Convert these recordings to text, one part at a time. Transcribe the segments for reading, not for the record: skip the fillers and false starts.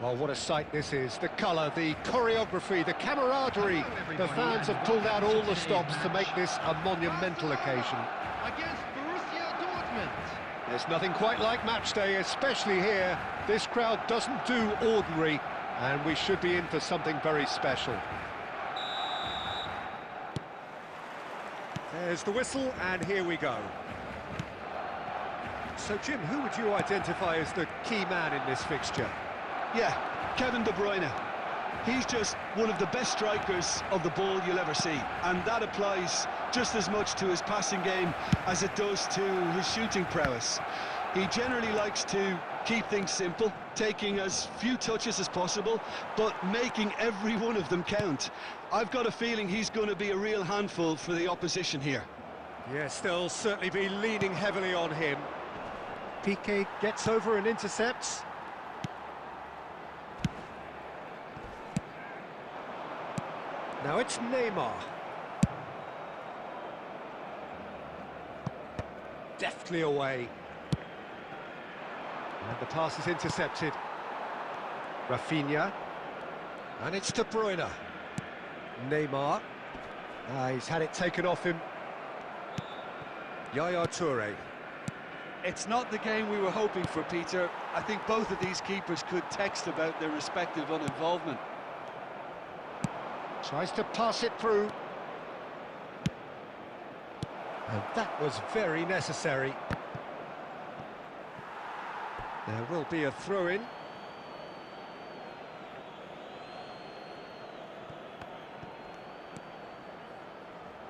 Well, what a sight this is. The colour, the choreography, the camaraderie. The fans have pulled out all the stops to make this a monumental occasion. Against Borussia Dortmund. There's nothing quite like match day, especially here. This crowd doesn't do ordinary, and we should be in for something very special. There's the whistle, and here we go. So, Jim, who would you identify as the key man in this fixture? Yeah, Kevin De Bruyne. He's just one of the best strikers of the ball you'll ever see, and that applies just as much to his passing game as it does to his shooting prowess. He generally likes to keep things simple, taking as few touches as possible, but making every one of them count. I've got a feeling he's going to be a real handful for the opposition here. Yes, they'll certainly be leaning heavily on him. Piqué gets over and intercepts. Now it's Neymar. Deftly away. And the pass is intercepted. Rafinha. And it's De Bruyne. Neymar. He's had it taken off him. Yaya Toure. It's not the game we were hoping for, Peter. I think both of these keepers could text about their respective uninvolvement. Tries to pass it through. And that was very necessary. There will be a throw-in.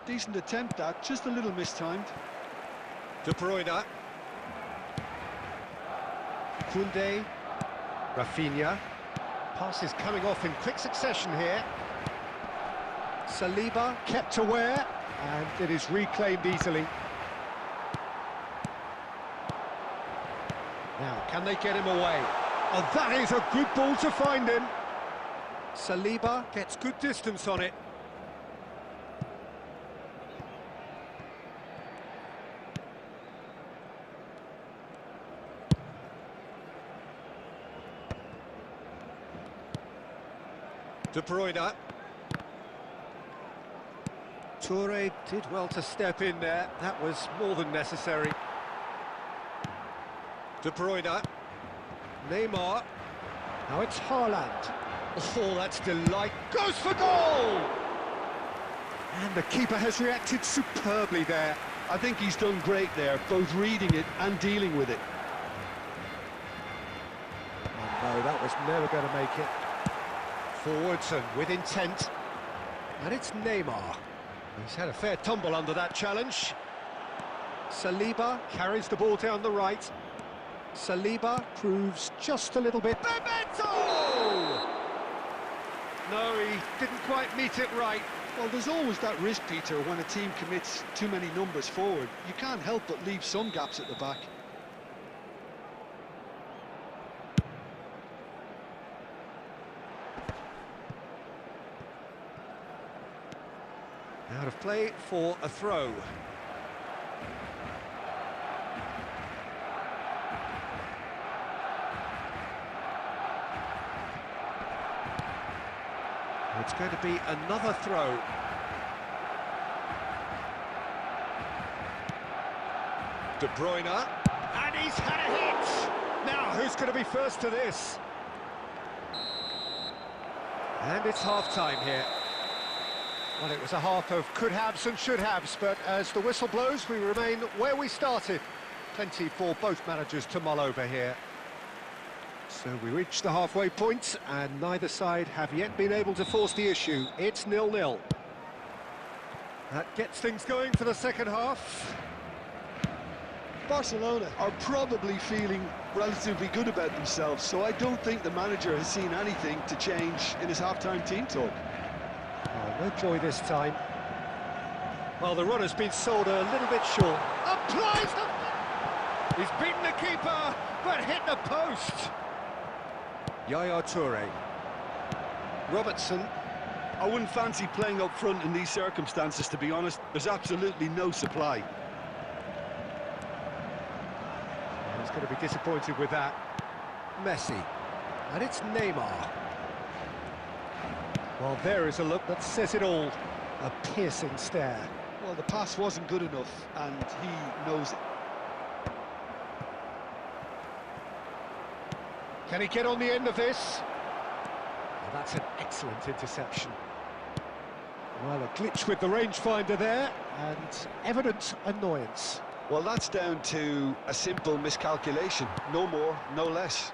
Decent attempt, that, just a little mistimed. De Bruyne. Koundé, Rafinha. Passes coming off in quick succession here. Saliba kept aware, and it is reclaimed easily. Now, can they get him away? Oh, that is a good ball to find him. Saliba gets good distance on it. De Bruyne. Toure did well to step in there. That was more than necessary. De Bruyne. Neymar. Now it's Haaland. Oh, that's delight. Goes for goal! And the keeper has reacted superbly there. I think he's done great there, both reading it and dealing with it. Oh, no, that was never going to make it. Forwards and with intent. And it's Neymar. He's had a fair tumble under that challenge. Saliba carries the ball down the right. Saliba proves just a little bit. Bebeto! No, he didn't quite meet it right. Well, there's always that risk, Peter, when a team commits too many numbers forward. You can't help but leave some gaps at the back. Out of play for a throw. It's going to be another throw. De Bruyne, and he's had a hit! Now, who's going to be first to this? And it's half-time here. Well, it was a half of could-haves and should-haves, but as the whistle blows, we remain where we started. Plenty for both managers to mull over here. So we reach the halfway point, and neither side have yet been able to force the issue. It's 0-0. That gets things going for the second half. Barcelona are probably feeling relatively good about themselves, so I don't think the manager has seen anything to change in his half-time team talk. Oh, no joy this time. Well, the run has been sold a little bit short. Applies the... He's beaten the keeper, but hit the post. Yaya Toure. Robertson. I wouldn't fancy playing up front in these circumstances, to be honest. There's absolutely no supply. He's going to be disappointed with that. Messi. And it's Neymar. Well, there is a look that says it all. A piercing stare. Well, the pass wasn't good enough, and he knows it. Can he get on the end of this? Well, that's an excellent interception. Well, a glitch with the rangefinder there, and evident annoyance. Well, that's down to a simple miscalculation. No more, no less.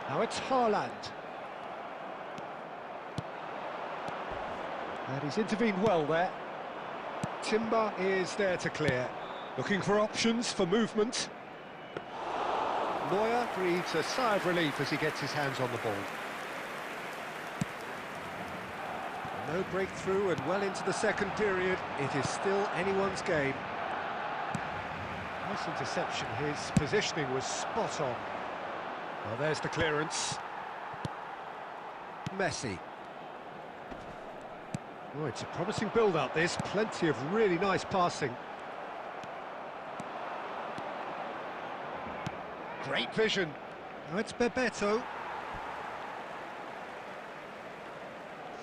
Now it's Haaland. And he's intervened well there. Timber is there to clear. Looking for options for movement. Neuer breathes a sigh of relief as he gets his hands on the ball. No breakthrough and well into the second period. It is still anyone's game. Nice interception. His positioning was spot on. Well, there's the clearance. Messi. Oh, it's a promising build-up, this. Plenty of really nice passing. Great vision. Oh, it's Bebeto.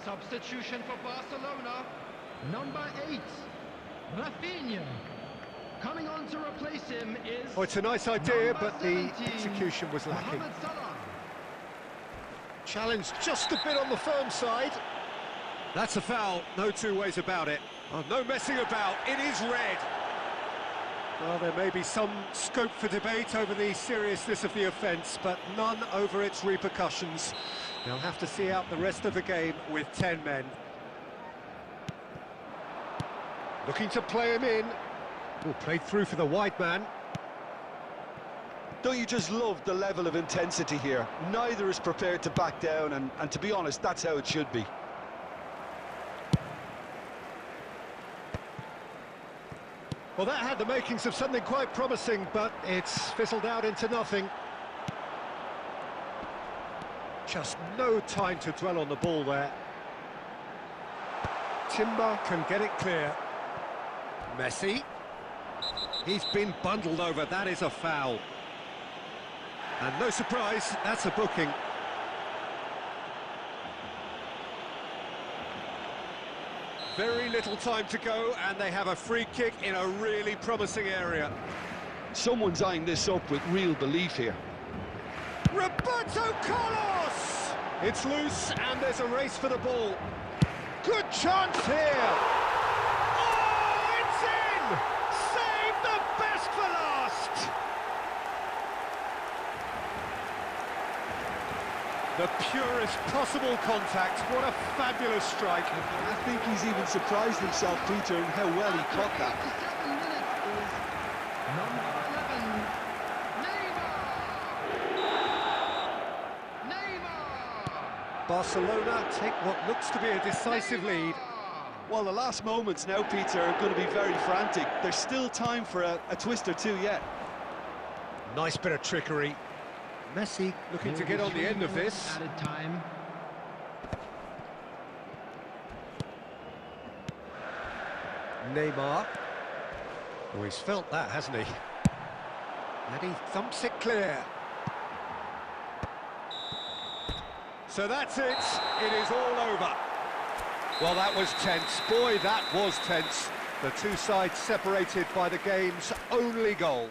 Substitution for Barcelona. Number 8, Rafinha. Coming on to replace him is... Oh, it's a nice idea, but the execution was lacking. Challenge just a bit on the firm side. That's a foul, no two ways about it. Oh, no messing about, it is red. Well, there may be some scope for debate over the seriousness of the offence, but none over its repercussions. They'll have to see out the rest of the game with 10 men. Looking to play him in. Oh, played through for the wide man. Don't you just love the level of intensity here? Neither is prepared to back down, and to be honest, that's how it should be. Well, that had the makings of something quite promising, but it's fizzled out into nothing. Just no time to dwell on the ball there. Timber can get it clear. Messi. He's been bundled over, that is a foul. And no surprise, that's a booking. Very little time to go, and they have a free kick in a really promising area. Someone's eyeing this up with real belief here. Roberto Carlos! It's loose, and there's a race for the ball. Good chance here! Oh, it's in! Save the best for last! The purest possible contact. What a fabulous strike. I think he's even surprised himself, Peter, in how well he caught that. 57 minutes is number 11, Neymar! Barcelona take what looks to be a decisive lead. Well, the last moments now, Peter, are going to be very frantic. There's still time for a twist or two yet. Nice bit of trickery. Messi looking to get on the end of this. Added time. Neymar. Oh, he's felt that, hasn't he? And he thumps it clear. So that's it. It is all over. Well, that was tense. Boy, that was tense. The two sides separated by the game's only goal.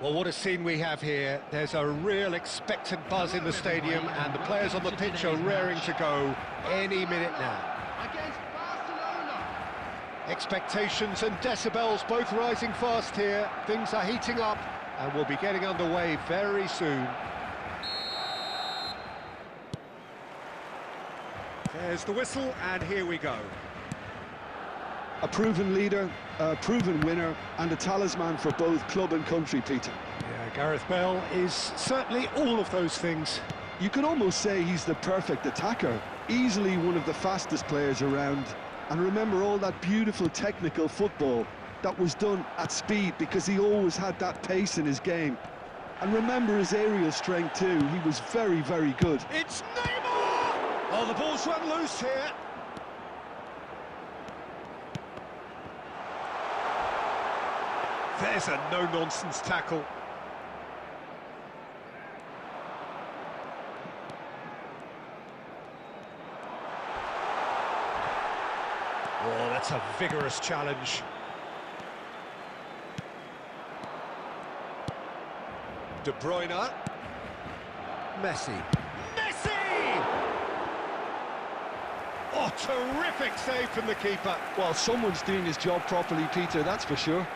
Well, what a scene we have here. There's a real expectant buzz in the stadium, and the players on the pitch are raring to go any minute now. Against Barcelona. Expectations and decibels both rising fast here. Things are heating up, and we'll be getting underway very soon. There's the whistle, and here we go. A proven leader, a proven winner, and a talisman for both club and country, Peter. Yeah, Gareth Bale is certainly all of those things. You could almost say he's the perfect attacker, easily one of the fastest players around. And remember all that beautiful technical football that was done at speed, because he always had that pace in his game. And remember his aerial strength too, he was very, very good. It's Neymar! Oh, the ball's run loose here. There's a no-nonsense tackle. Oh, that's a vigorous challenge. De Bruyne. Messi. Messi! Oh, terrific save from the keeper. Well, someone's doing his job properly, Peter, that's for sure.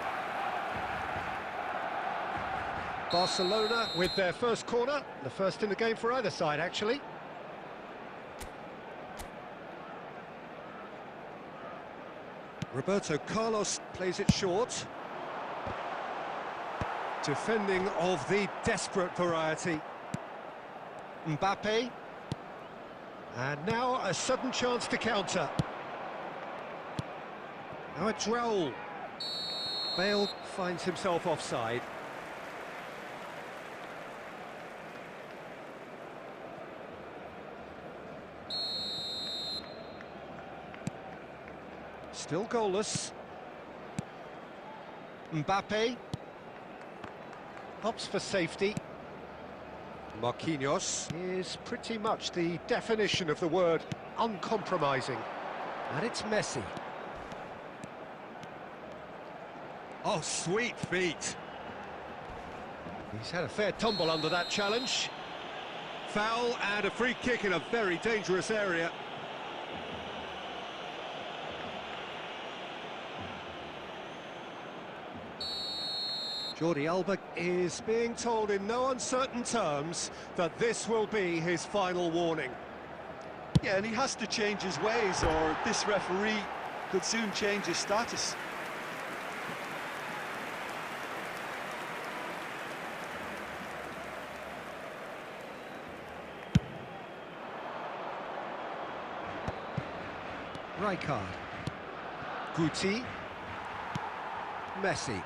Barcelona with their first corner, the first in the game for either side, actually. Roberto Carlos plays it short. Defending of the desperate variety. Mbappe. And now a sudden chance to counter. Now it's Raul. Bale finds himself offside. Still goalless. Mbappe. Opts for safety. Marquinhos is pretty much the definition of the word uncompromising. And it's Messi. Oh, sweet feet. He's had a fair tumble under that challenge. Foul and a free kick in a very dangerous area. Jordi Alba is being told in no uncertain terms that this will be his final warning. Yeah, and he has to change his ways, or this referee could soon change his status. Rijkaard. Guti. Messi.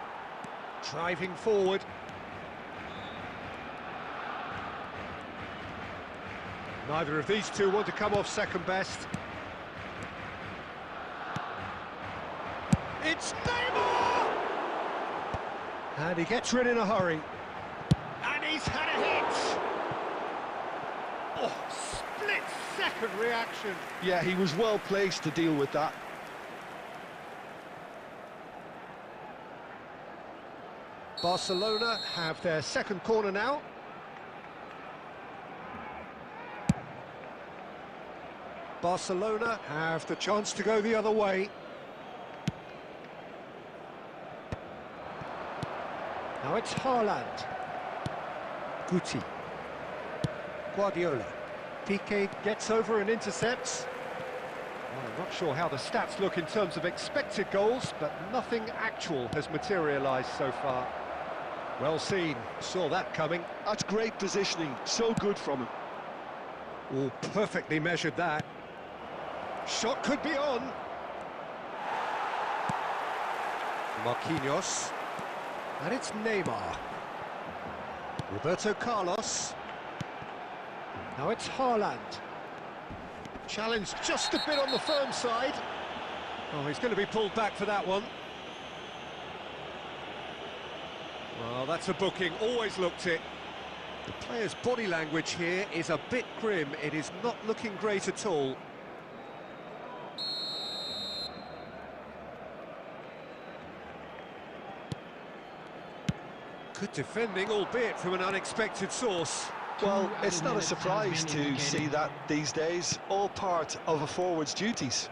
Driving forward. Neither of these two want to come off second best. It's Neymar! And he gets rid in a hurry. And he's had a hit! Oh, split-second reaction. Yeah, he was well placed to deal with that. Barcelona have their second corner now. Barcelona have the chance to go the other way. Now it's Haaland. Guti. Guardiola. Piqué gets over and intercepts. Well, I'm not sure how the stats look in terms of expected goals, but nothing actual has materialised so far. Well seen, saw that coming. That's great positioning, so good from him. Oh, perfectly measured that. Shot could be on. Marquinhos. And it's Neymar. Roberto Carlos. Now it's Haaland. Challenge just a bit on the firm side. Oh, he's going to be pulled back for that one. Well, that's a booking, always looked it. The player's body language here is a bit grim. It is not looking great at all. Good defending, albeit from an unexpected source. Well, it's not a surprise to see that these days, all part of a forward's duties.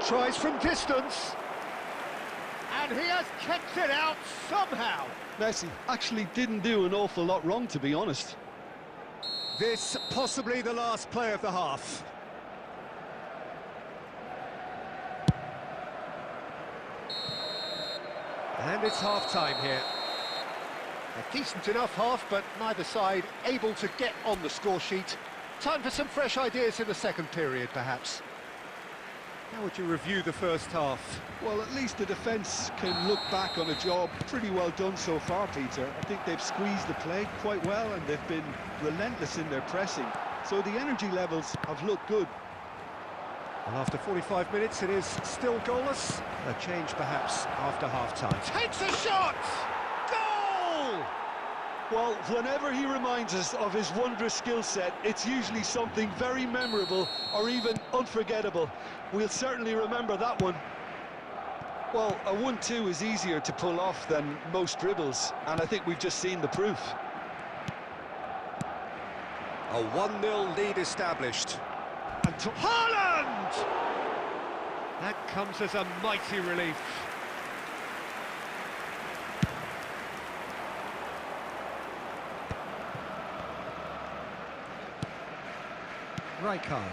Tries from distance. And he has kept it out somehow. Messi actually didn't do an awful lot wrong, to be honest. This possibly the last play of the half. And it's half-time here. A decent enough half, but neither side able to get on the score sheet. Time for some fresh ideas in the second period, perhaps. How would you review the first half? Well, at least the defence can look back on a job pretty well done so far, Peter. I think they've squeezed the play quite well and they've been relentless in their pressing. So the energy levels have looked good. Well, after 45 minutes, it is still goalless. A change, perhaps, after half-time. Takes a shot! Goal! Well, whenever he reminds us of his wondrous skill set, it's usually something very memorable or even unforgettable. We'll certainly remember that one. Well, a 1-2 is easier to pull off than most dribbles, and I think we've just seen the proof. A 1-0 lead established. And to Haaland! That comes as a mighty relief. Rijkaard.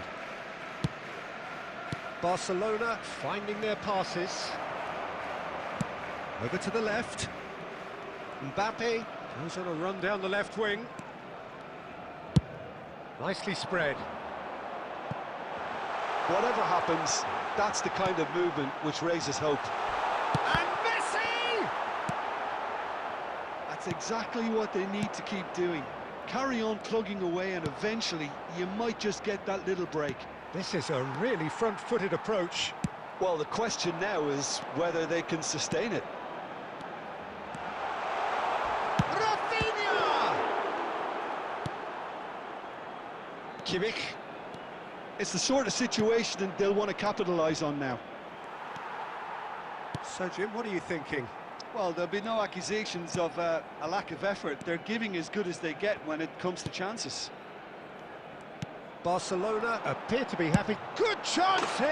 Barcelona finding their passes. Over to the left. Mbappe goes on a run down the left wing. Nicely spread. Whatever happens, that's the kind of movement which raises hope. And Messi! That's exactly what they need to keep doing. Carry on plugging away and eventually you might just get that little break. This is a really front-footed approach. Well, the question now is whether they can sustain it. Rafinha! Kimmich. It's the sort of situation that they'll want to capitalise on now. So, Jim, what are you thinking? Well, there'll be no accusations of a lack of effort. They're giving as good as they get when it comes to chances. Barcelona appear to be happy. Good chance here!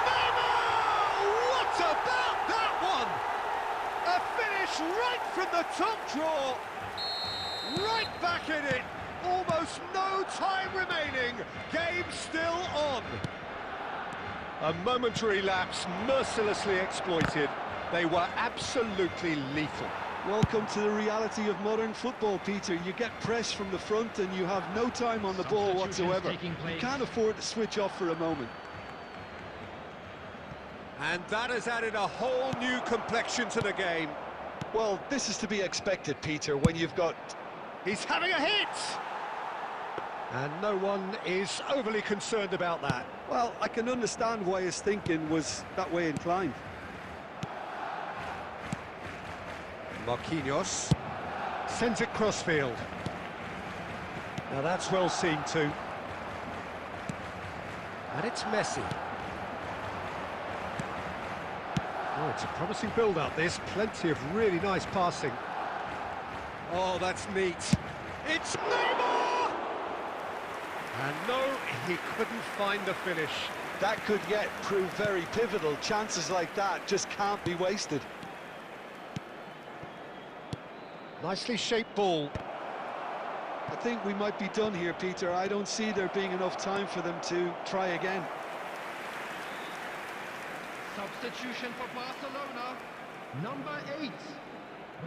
Memo! What about that one? A finish right from the top draw. Right back in it. Almost no time remaining. Game still on. A momentary lapse mercilessly exploited. They were absolutely lethal. Welcome to the reality of modern football, Peter. You get pressed from the front and you have no time on the ball whatsoever. You can't afford to switch off for a moment. And that has added a whole new complexion to the game. Well, this is to be expected, Peter, when you've got... He's having a hit! And no one is overly concerned about that. Well, I can understand why his thinking was that way inclined. Marquinhos sends it crossfield. Now that's well seen too. And it's Messi. Oh, it's a promising build-up, this. Plenty of really nice passing. Oh, that's neat. It's Neymar! And no, he couldn't find the finish. That could yet prove very pivotal. Chances like that just can't be wasted. Nicely shaped ball. I think we might be done here, Peter. I don't see there being enough time for them to try again. Substitution for Barcelona. Number 8.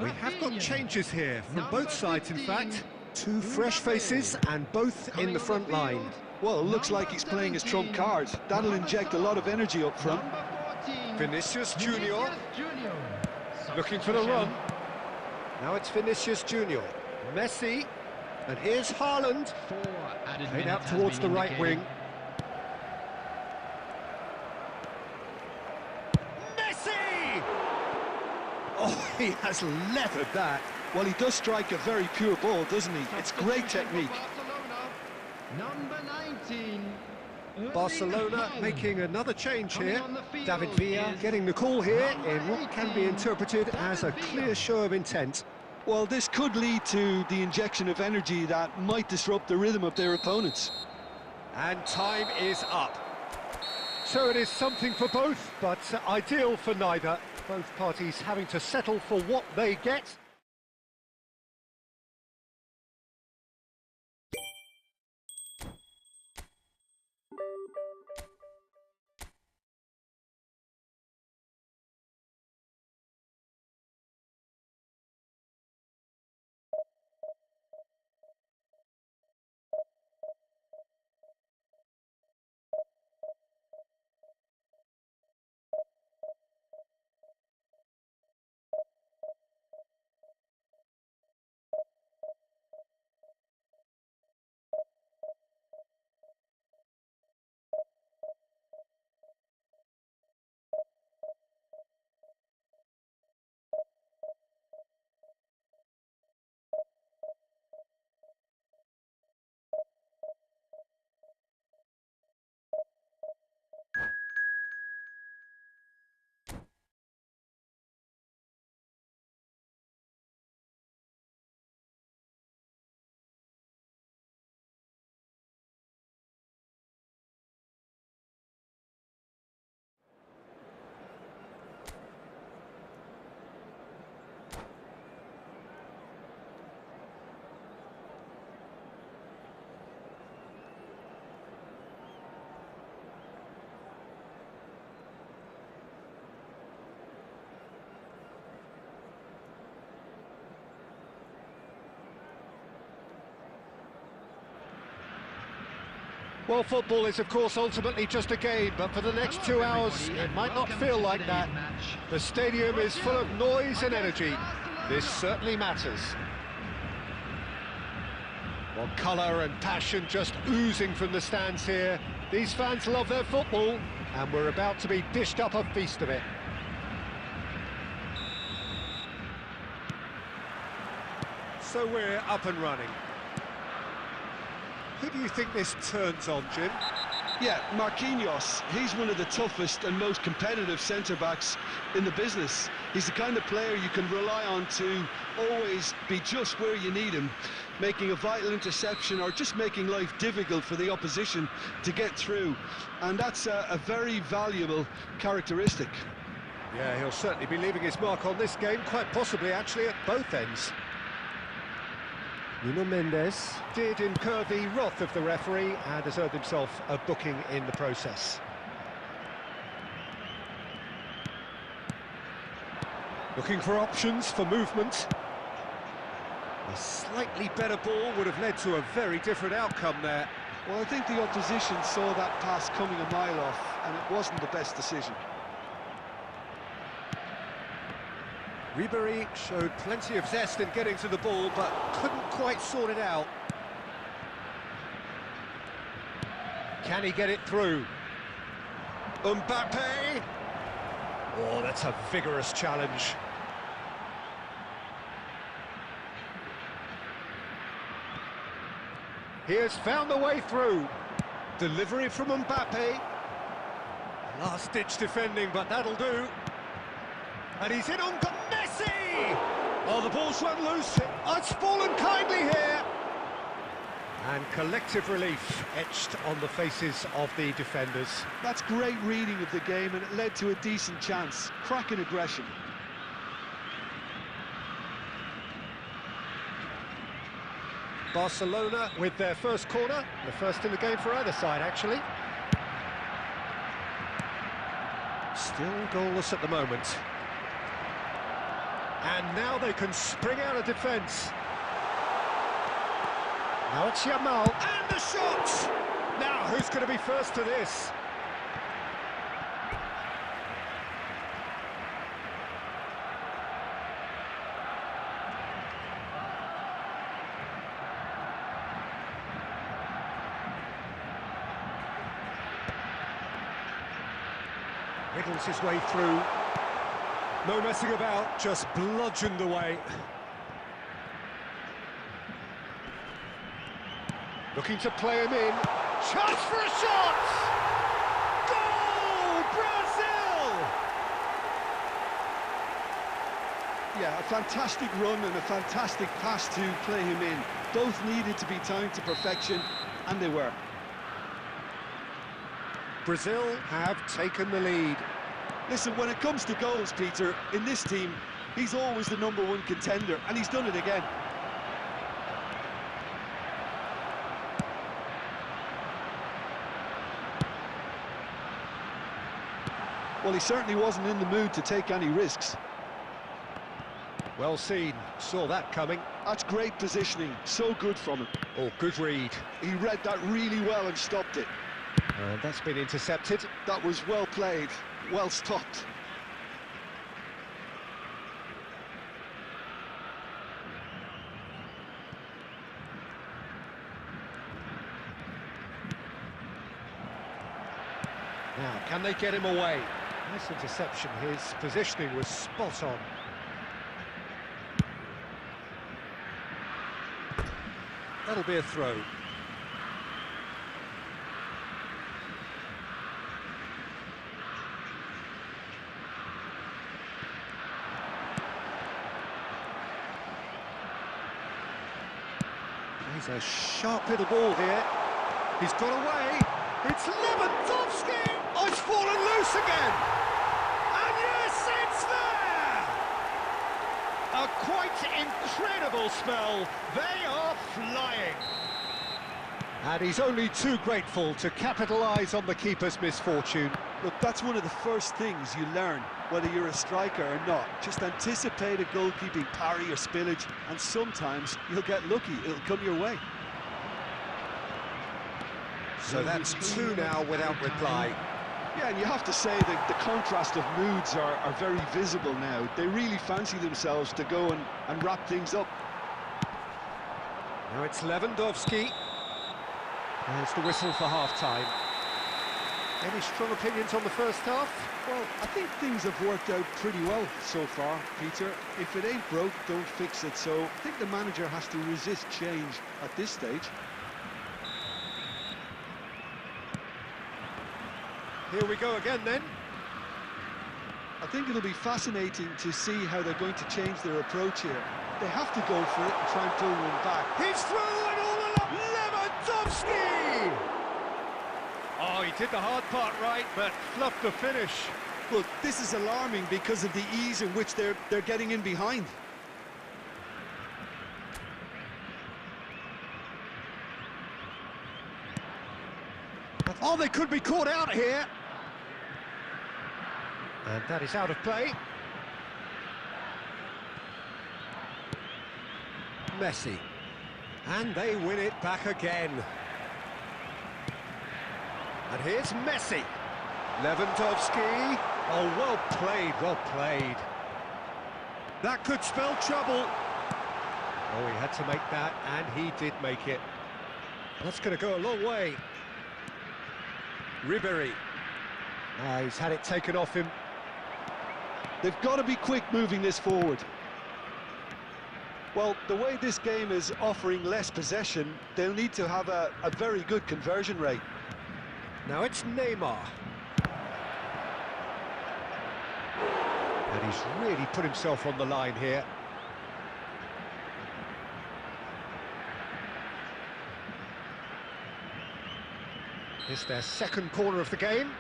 We have got Rafinha. changes here from Number both sides, in 15, fact. Two fresh faces and both in the front line. Well, it looks like he's playing his trump card. That'll inject a lot of energy up front. Number 14. Vinicius Junior Junior. looking for the run. Now it's Vinicius Junior. Messi. And here's Haaland. Played out towards the right wing. Messi! Oh, he has leathered that. Well, he does strike a very pure ball, doesn't he? It's great technique. Number 19. Barcelona making another change here. David Villa getting the call here in what can be interpreted as a clear show of intent. Well, this could lead to the injection of energy that might disrupt the rhythm of their opponents. And time is up. So it is something for both, but ideal for neither. Both parties having to settle for what they get. Well, football is, of course, ultimately just a game, but for the next 2 hours, it might not feel like that. The stadium is full of noise and energy. This certainly matters. Well, colour and passion just oozing from the stands here. These fans love their football, and we're about to be dished up a feast of it. So we're up and running. Who do you think this turns on, Jim? Yeah, Marquinhos. He's one of the toughest and most competitive centre-backs in the business. He's the kind of player you can rely on to always be just where you need him, making a vital interception or just making life difficult for the opposition to get through. And that's a very valuable characteristic. Yeah, he'll certainly be leaving his mark on this game, quite possibly actually at both ends. Nuno Mendes did incur the wrath of the referee and has earned himself a booking in the process. Looking for options for movement. A slightly better ball would have led to a very different outcome there. Well, I think the opposition saw that pass coming a mile off, and it wasn't the best decision. Ribéry showed plenty of zest in getting to the ball, but couldn't quite sort it out. Can he get it through? Mbappe! Oh, that's a vigorous challenge. He has found the way through. Delivery from Mbappe. Last-ditch defending, but that'll do. And he's in on Messi! Oh, the ball's run loose. It's fallen kindly here. And collective relief etched on the faces of the defenders. That's great reading of the game, and it led to a decent chance. Cracking aggression. Barcelona with their first corner, the first in the game for either side, actually. Still goalless at the moment. And now they can spring out of defence. Now it's Yamal, and the shot! Now, who's going to be first to this? Wriggles his way through. No messing about, just bludgeoned away. Looking to play him in. Chance for a shot! Goal! Brazil! Yeah, a fantastic run and a fantastic pass to play him in. Both needed to be timed to perfection, and they were. Brazil have taken the lead. Listen, when it comes to goals, Peter, in this team, he's always the #1 contender, and he's done it again. Well, he certainly wasn't in the mood to take any risks. Well seen, saw that coming. That's great positioning, so good from him. Oh, good read. He read that really well and stopped it. And that's been intercepted. That was well played, well stopped. Now, can they get him away? Nice interception, his positioning was spot on. That'll be a throw. Plays a sharp little ball here. He's got away. It's Lewandowski! Oh, it's fallen loose again! And yes, it's there! A quite incredible spell. They are flying. And he's only too grateful to capitalise on the keeper's misfortune. Look, that's one of the first things you learn, whether you're a striker or not. Just anticipate a goalkeeping parry or spillage, and sometimes you'll get lucky, it'll come your way. So that's two now without reply. Yeah, and you have to say that the contrast of moods are very visible now. They really fancy themselves to go and wrap things up. Now it's Lewandowski. There's the whistle for half-time. Any strong opinions on the first half? Well, I think things have worked out pretty well so far, Peter. If it ain't broke, don't fix it. So I think the manager has to resist change at this stage. Here we go again then. I think it'll be fascinating to see how they're going to change their approach here. They have to go for it and try and pull one back. He's through and all along. Lewandowski! Oh, he did the hard part right, but fluffed the finish. Look, this is alarming because of the ease in which they're getting in behind. Oh, they could be caught out here. And that is out of play. Messi. And they win it back again. And here's Messi. Lewandowski. Oh, well played, well played. That could spell trouble. Oh, he had to make that, and he did make it. That's going to go a long way. Ribery. He's had it taken off him. They've got to be quick moving this forward. Well, the way this game is offering less possession, they'll need to have a very good conversion rate. Now it's Neymar. And he's really put himself on the line here. It's their second corner of the game.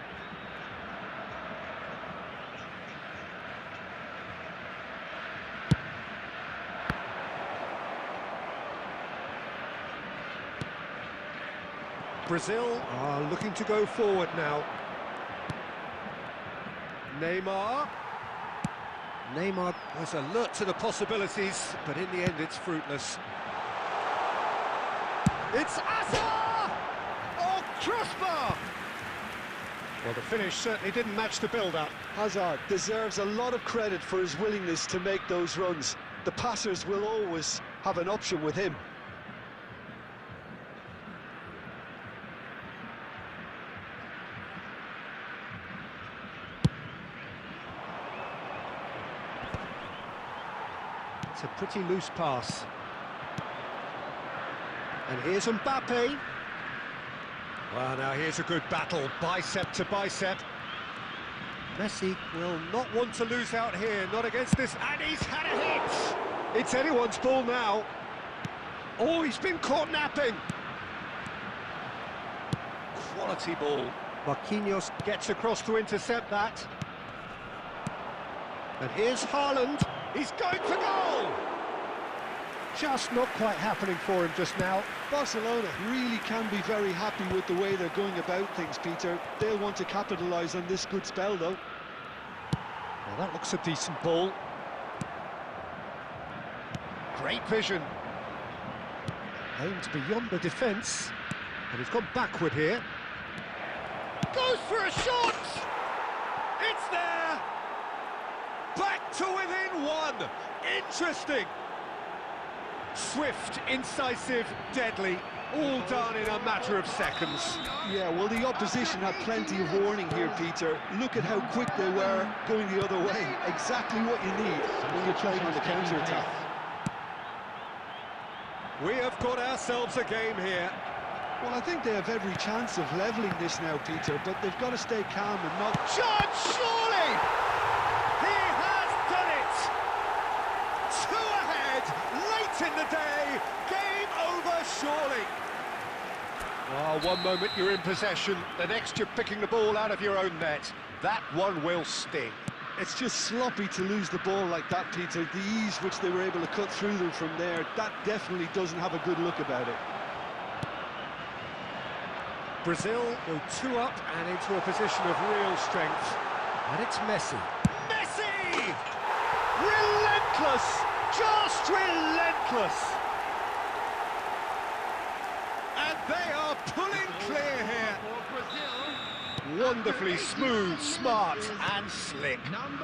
Brazil are looking to go forward now. Neymar. Neymar was alert to the possibilities, but in the end it's fruitless. It's Hazard! Oh, crossbar! Well, the finish certainly didn't match the build-up. Hazard deserves a lot of credit for his willingness to make those runs. The passers will always have an option with him. It's a pretty loose pass. And here's Mbappe. Well, now here's a good battle, bicep to bicep. Messi will not want to lose out here, not against this, and he's had a hit! It's anyone's ball now. Oh, he's been caught napping. Quality ball. Marquinhos gets across to intercept that. And here's Haaland. He's going for goal! Just not quite happening for him just now. Barcelona really can be very happy with the way they're going about things, Peter. They'll want to capitalise on this good spell, though. Well, that looks a decent ball. Great vision. Aimed beyond the defence. And he's gone backward here. Goes for a shot! It's there! Back to within one! Interesting! Swift, incisive, deadly, all done in a matter of seconds. Yeah, well, the opposition had plenty of warning here, Peter. Look at how quick they were going the other way. Exactly what you need when you're playing on the counter-attack. We have got ourselves a game here. Well, I think they have every chance of levelling this now, Peter, but they've got to stay calm and not... Judge, surely! He has done it! 2 ahead, late in the day, game over surely. Oh, one moment you're in possession, the next you're picking the ball out of your own net. That one will sting. It's just sloppy to lose the ball like that, Peter. The ease which they were able to cut through them from there, that definitely doesn't have a good look about it. Brazil go 2 up and into a position of real strength. And it's Messi. Messi! Relentless! Just relentless! And they are pulling clear here. Wonderfully smooth, smart and slick.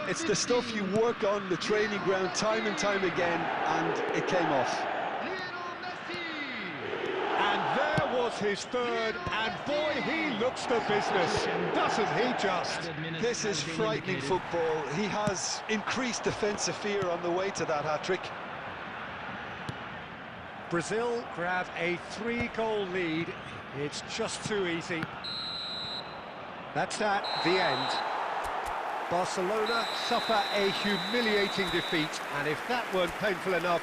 It's the stuff you work on the training ground time and time again, and it came off. And there was his third, and boy, he looks the business, doesn't he just? This is frightening football. He has increased defensive fear on the way to that hat-trick. Brazil grab a 3-goal lead. It's just too easy. That's at the end. Barcelona suffer a humiliating defeat, and if that weren't painful enough,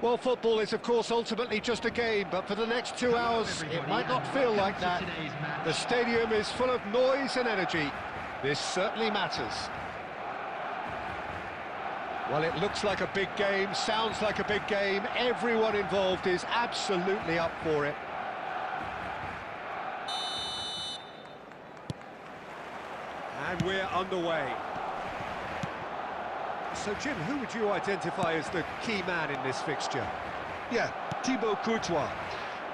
well, football is, of course, ultimately just a game, but for the next 2 hours, it might not feel like that. The stadium is full of noise and energy. This certainly matters. Well, it looks like a big game, sounds like a big game. Everyone involved is absolutely up for it. And we're underway. So, Jim, who would you identify as the key man in this fixture? Yeah, Thibaut Courtois.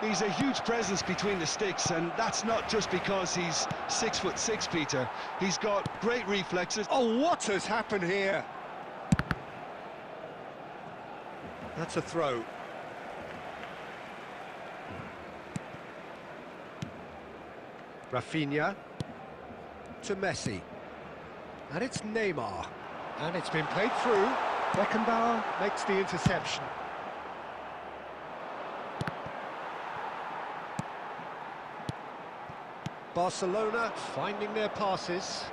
He's a huge presence between the sticks, and that's not just because he's 6'6", Peter. He's got great reflexes. Oh, what has happened here? That's a throw. Rafinha to Messi. And it's Neymar. And it's been played through. Beckenbauer makes the interception. Barcelona finding their passes.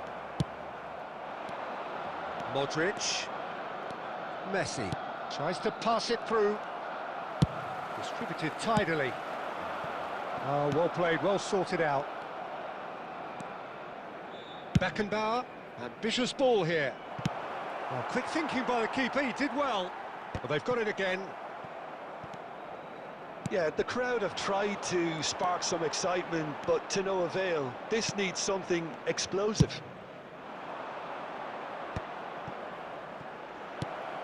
Modric. Messi tries to pass it through. Distributed tidily. Oh, well played, well sorted out. Beckenbauer, ambitious ball here. Oh, quick thinking by the keeper, he did well. But they've got it again. Yeah, the crowd have tried to spark some excitement, but to no avail. This needs something explosive.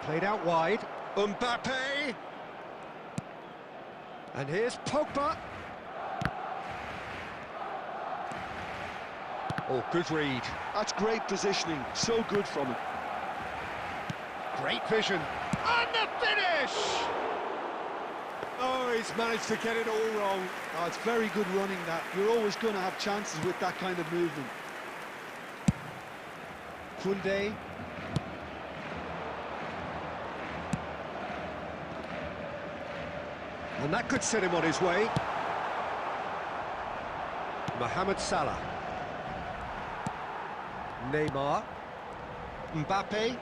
Played out wide. Mbappe. And here's Pogba. Oh, good read. That's great positioning, so good from him. Great vision. And the finish! He's managed to get it all wrong. Oh, it's very good running that. You're always going to have chances with that kind of movement. Kunde. And that could set him on his way. Mohamed Salah. Neymar. Mbappe.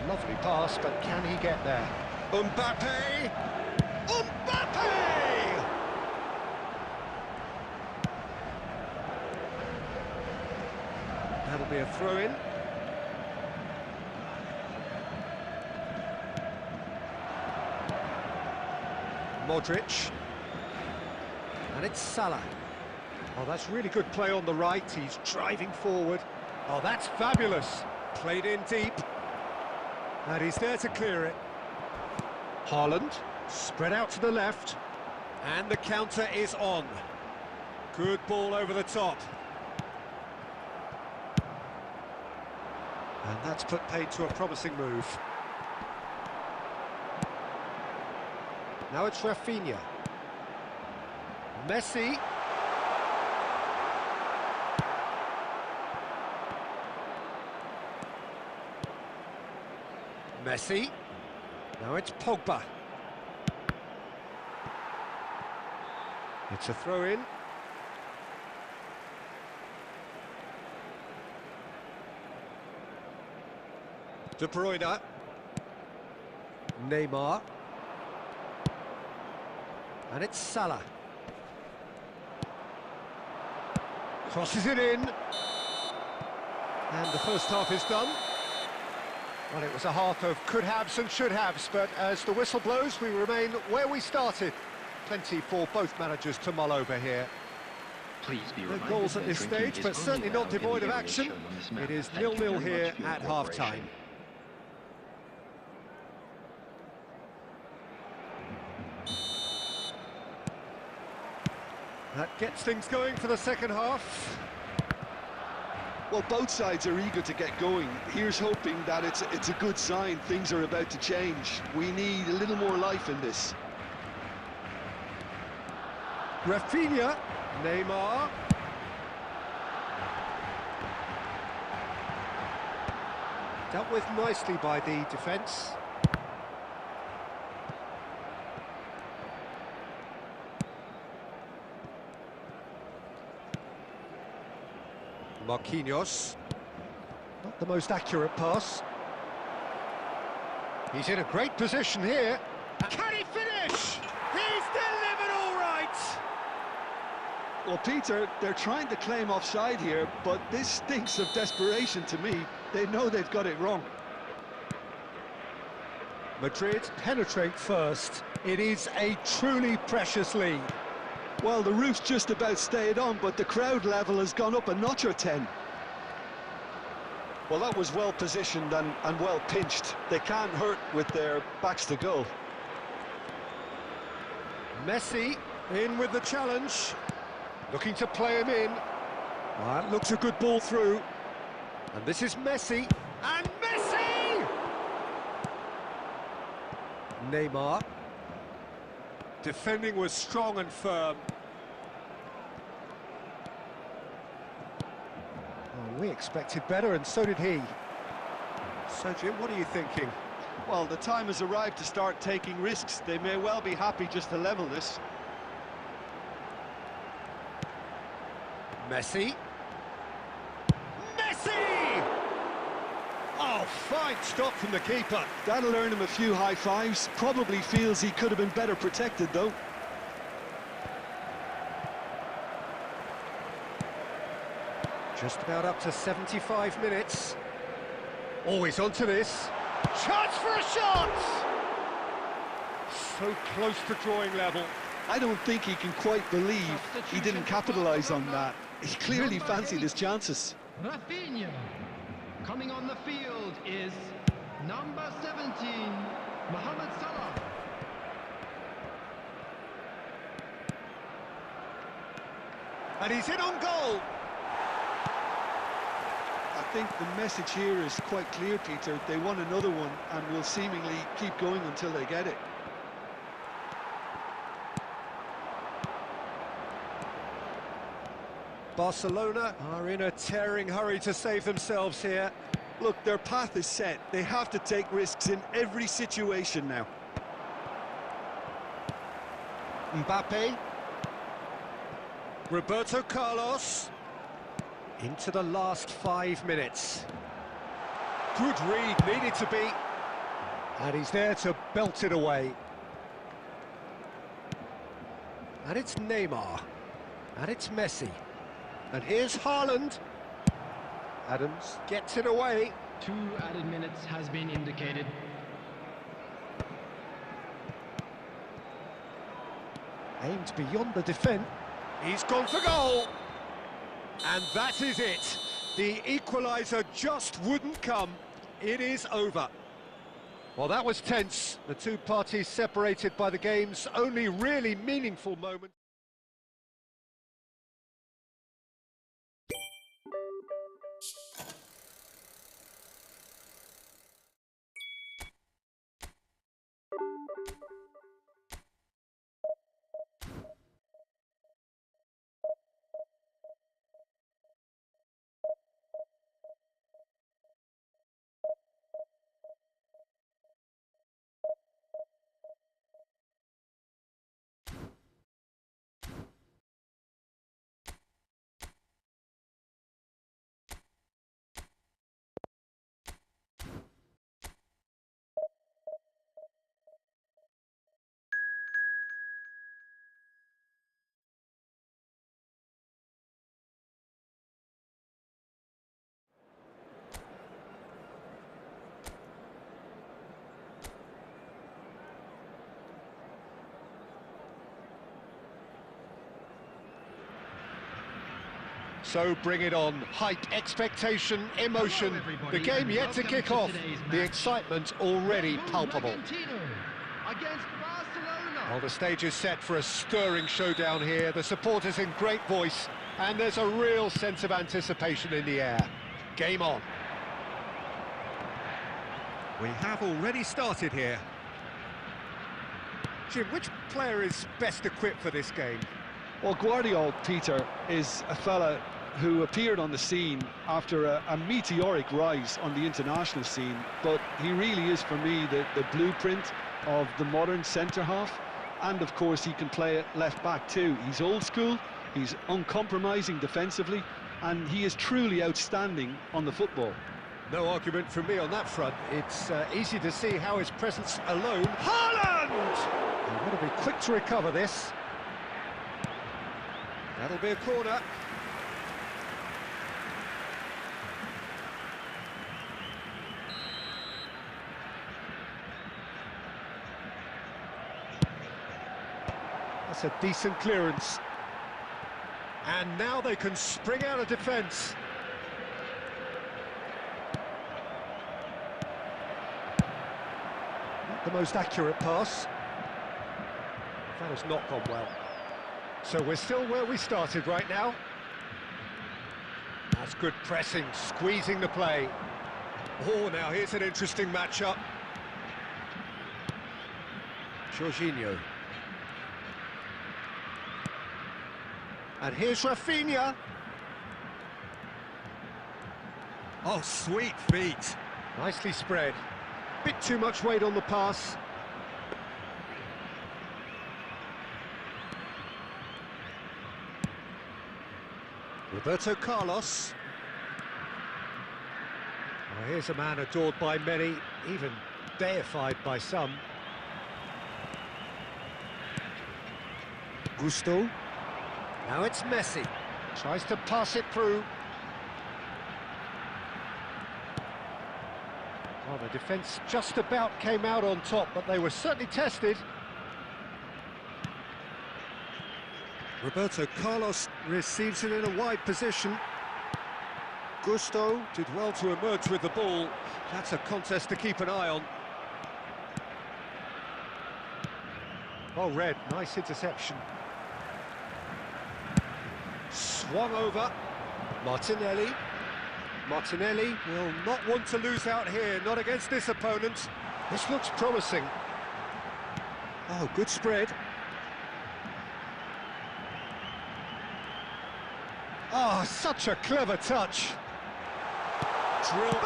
Lovely pass, but can he get there? Mbappe! Mbappe! That'll be a throw-in. Modric. And it's Salah. Oh, that's really good play on the right. He's driving forward. Oh, that's fabulous. Played in deep. And he's there to clear it. Haaland, spread out to the left. And the counter is on. Good ball over the top. And that's put paid to a promising move. Now it's Rafinha. Messi. Messi. Now it's Pogba. It's a throw-in. De Bruyne. Neymar. And it's Salah. Crosses it in. And the first half is done. Well, it was a half of could-haves and should-haves, but as the whistle blows, we remain where we started. Plenty for both managers to mull over here. Please be No reminded goals at that this drinking stage, is but only certainly not allowed in devoid the of areas action. shown on this map. It is Thank you 0-0 very here much for your at cooperation. half-time. That gets things going for the second half. Well, both sides are eager to get going. Here's hoping that it's a good sign. Things are about to change. We need a little more life in this. Rafinha, Neymar. Dealt with nicely by the defence. Marquinhos. Not the most accurate pass. He's in a great position here. Can he finish? He's delivered all right! Well, Peter, they're trying to claim offside here, but this stinks of desperation to me. They know they've got it wrong. Madrid penetrate first. It is a truly precious lead. Well, the roof's just about stayed on, but the crowd level has gone up a notch or 10. Well, that was well positioned and well pinched. They can't hurt with their backs to goal. Messi in with the challenge. Looking to play him in. That looks a good ball through. And this is Messi. And Messi! Neymar. Defending was strong and firm. Oh, we expected better, and so did he. So, Jim, what are you thinking? Well, the time has arrived to start taking risks. They may well be happy just to level this. Messi. Messi! Oh, fine stop from the keeper. That'll earn him a few high fives. Probably feels he could have been better protected, though. Just about up to 75 minutes. Always onto this. Chance for a shot! So close to drawing level. I don't think he can quite believe he didn't capitalise on that. He clearly fancied his chances. Rafinha. Coming on the field is number 17, Mohamed Salah. And he's in on goal. I think the message here is quite clear, Peter. They want another one and will seemingly keep going until they get it. Barcelona are in a tearing hurry to save themselves here. Look, their path is set. They have to take risks in every situation now. Mbappe. Roberto Carlos. Into the last 5 minutes. Good read, needed to be. And he's there to belt it away. And it's Neymar. And it's Messi. And here's Haaland. Adams gets it away. 2 added minutes has been indicated. Aimed beyond the defence. He's gone for goal. And that is it. The equaliser just wouldn't come. It is over. Well, that was tense. The two parties separated by the game's only really meaningful moment. So bring it on. Hype, expectation, emotion. The game yet to kick off. The excitement already palpable. Against Barcelona. Well, the stage is set for a stirring showdown here. The supporters in great voice, and there's a real sense of anticipation in the air. Game on. We have already started here. Jim, which player is best equipped for this game? Well, Guardiola, Peter, is a fella who appeared on the scene after a meteoric rise on the international scene, but he really is, for me, the blueprint of the modern centre-half, and of course he can play at left-back too. He's old school, he's uncompromising defensively, and he is truly outstanding on the football. No argument from me on that front. It's easy to see how his presence alone... Haaland! You've got to be quick to recover this. That'll be a corner. That's a decent clearance. And now they can spring out of defence. Not the most accurate pass. That has not gone well. So we're still where we started right now. That's good pressing, squeezing the play. Oh, now here's an interesting matchup. Jorginho. And here's Rafinha. Oh, sweet feet. Nicely spread. Bit too much weight on the pass. Roberto Carlos. Well, here's a man adored by many, even deified by some. Gusto. Now it's Messi. Tries to pass it through. Well, the defence just about came out on top, but they were certainly tested. Roberto Carlos receives it in a wide position. Gusto did well to emerge with the ball. That's a contest to keep an eye on. Oh, Red, nice interception. Swung over. Martinelli. Martinelli will not want to lose out here, not against this opponent. This looks promising. Oh, good spread. Oh, such a clever touch. Drill.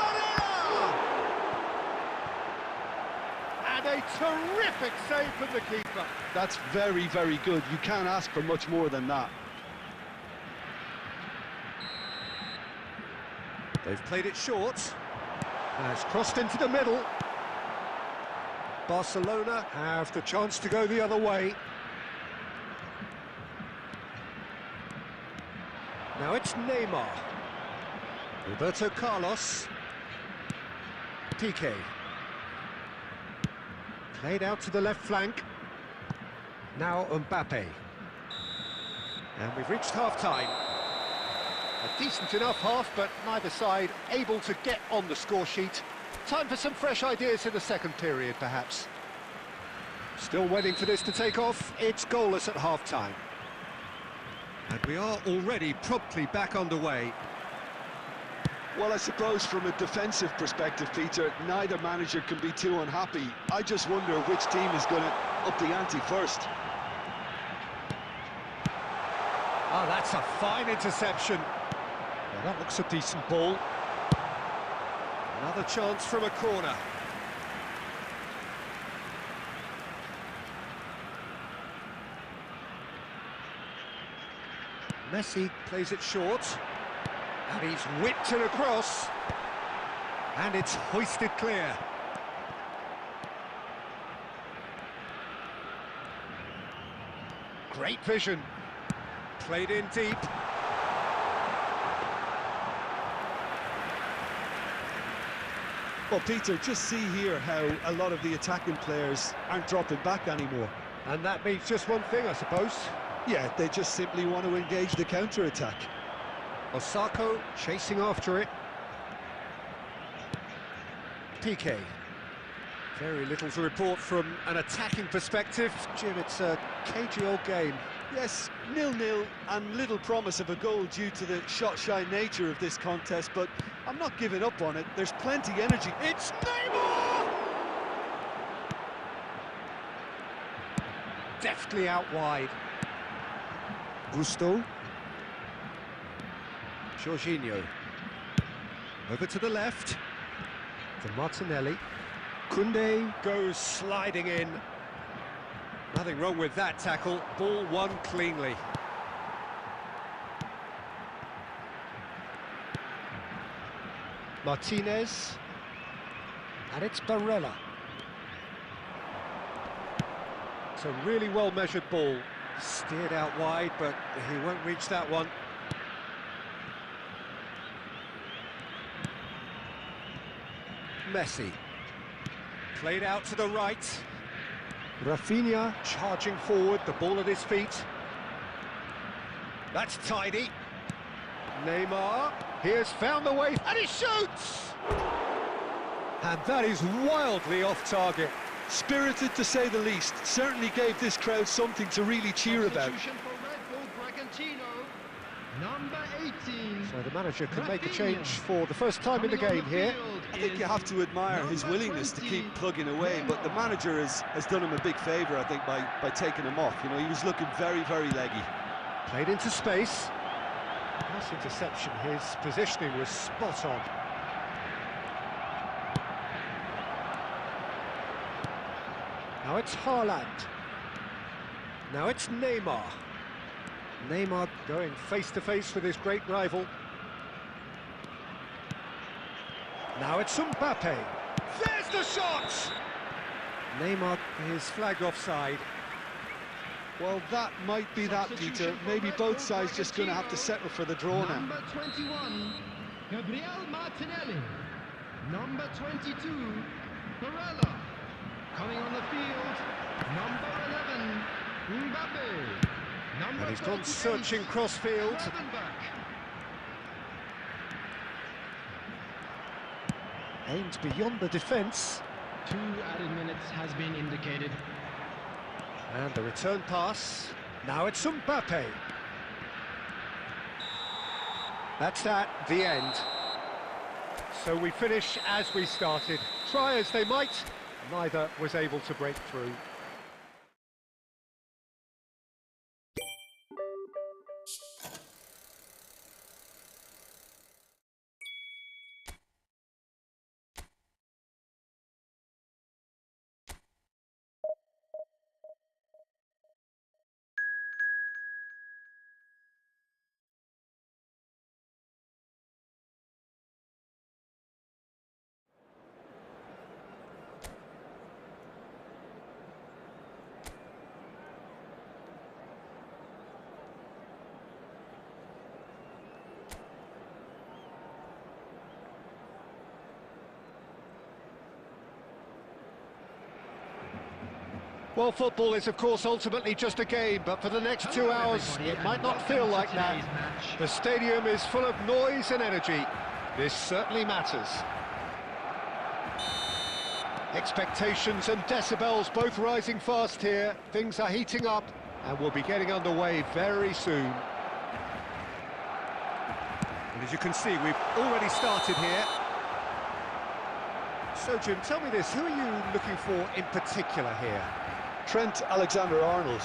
And a terrific save from the keeper. That's very, very good. You can't ask for much more than that. They've played it short. And it's crossed into the middle. Barcelona have the chance to go the other way. Now it's Neymar. Roberto Carlos. Piqué. Played out to the left flank. Now Mbappe. And we've reached half-time. A decent enough half, but neither side able to get on the score sheet. Time for some fresh ideas in the second period, perhaps. Still waiting for this to take off. It's goalless at half-time. And we are already promptly back underway. Well, I suppose from a defensive perspective, Peter, neither manager can be too unhappy. I just wonder which team is going to up the ante first. Oh, that's a fine interception. Well, that looks a decent ball. Another chance from a corner. Messi plays it short. And he's whipped it across. And it's hoisted clear. Great vision. Played in deep. Well, Peter, just see here how a lot of the attacking players aren't dropping back anymore. And that means just one thing, I suppose. Yeah, they just simply want to engage the counter-attack. Osako chasing after it. Piqué. Very little to report from an attacking perspective. Jim, it's a cagey old game. Yes, 0-0 and little promise of a goal due to the shot-shy nature of this contest, but I'm not giving up on it. There's plenty energy. It's Neymar! Deftly out wide. Gusto. Jorginho. Over to the left. To Martinelli. Koundé goes sliding in. Nothing wrong with that tackle. Ball won cleanly. Martinez. And it's Barella. It's a really well-measured ball. Steered out wide, but he won't reach that one. Messi. Played out to the right. Rafinha charging forward, the ball at his feet. That's tidy. Neymar, he has found the way, and he shoots! And that is wildly off target. Spirited, to say the least. Certainly gave this crowd something to really cheer about. Substitution for Red Bull Bragantino, number 18. So the manager can make a change for the first time in the game here. I think you have to admire his willingness to keep plugging away, but the manager has done him a big favour, I think, by taking him off. You know, he was looking very, very leggy. Played into space. Pass interception, his positioning was spot on. Now it's Haaland. Now it's Neymar. Neymar going face-to-face with his great rival. Now it's Mbappe. There's the shot! Neymar is flagged offside. Well, that might be that, Peter. Maybe both sides just going to have to settle for the draw now. Number 21, Gabriel Martinelli. Number 22, Barella. Coming on the field, number 11, Mbappe. Number And he's gone 38, searching cross-field. Aimed beyond the defence. 2 added minutes has been indicated. And the return pass. Now it's Mbappe. That's that, the end. So we finish as we started. Try as they might, neither was able to break through. Well, football is, of course, ultimately just a game, but for the next 2 hours, it might not feel like that. The stadium is full of noise and energy. This certainly matters. Expectations and decibels both rising fast here. Things are heating up, and we'll be getting underway very soon. And as you can see, we've already started here. So, Jim, tell me this, who are you looking for in particular here? Trent Alexander-Arnold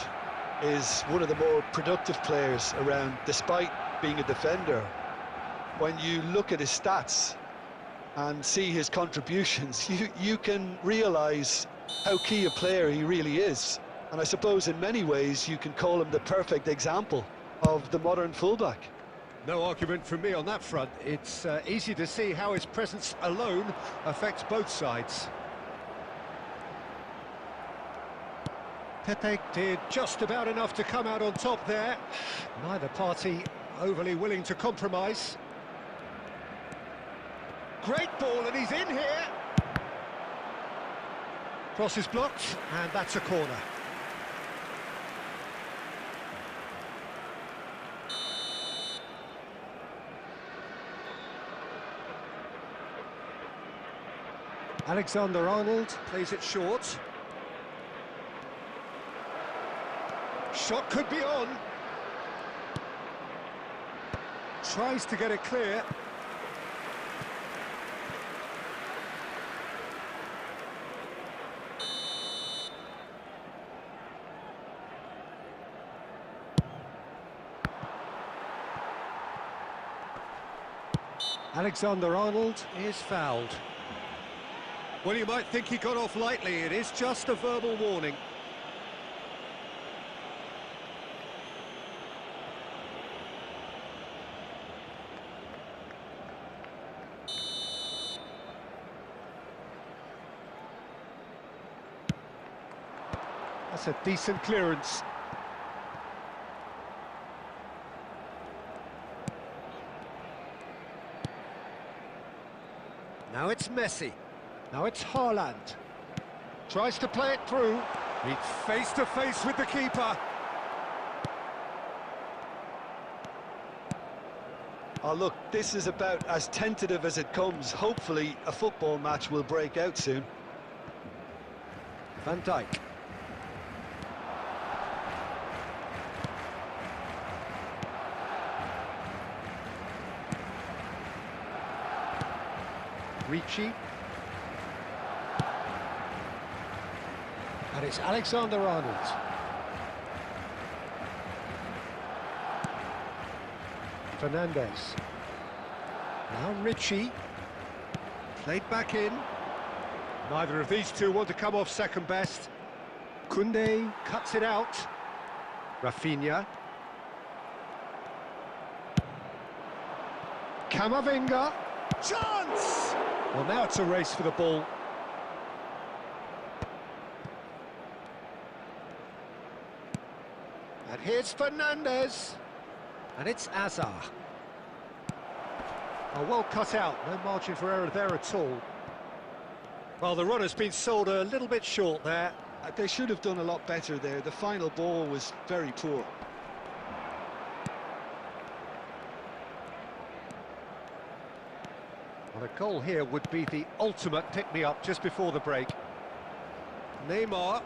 is one of the more productive players around, despite being a defender. When you look at his stats and see his contributions, you can realise how key a player he really is. And I suppose in many ways you can call him the perfect example of the modern fullback. No argument from me on that front. It's easy to see how his presence alone affects both sides. Pepe did just about enough to come out on top there. Neither party overly willing to compromise. Great ball, and he's in here. Cross is blocked, and that's a corner. Alexander-Arnold plays it short. Shot could be on. Tries to get it clear. Alexander-Arnold is fouled. Well, you might think he got off lightly. It is just a verbal warning. That's a decent clearance. Now it's Messi. Now it's Haaland. Tries to play it through. He's face to face with the keeper. Oh, look, this is about as tentative as it comes. Hopefully a football match will break out soon. Van Dijk. Ricci. And it's Alexander-Arnold. Fernandez. Now Ricci. Played back in. Neither of these two want to come off second best. Koundé cuts it out. Rafinha. Camavinga. Chance! Well, now it's a race for the ball. And here's Fernandez. And it's Azar. Oh, well cut out. No margin for error there at all. Well, the run has been sold a little bit short there. They should have done a lot better there. The final ball was very poor. Well, a goal here would be the ultimate pick-me-up just before the break. Neymar.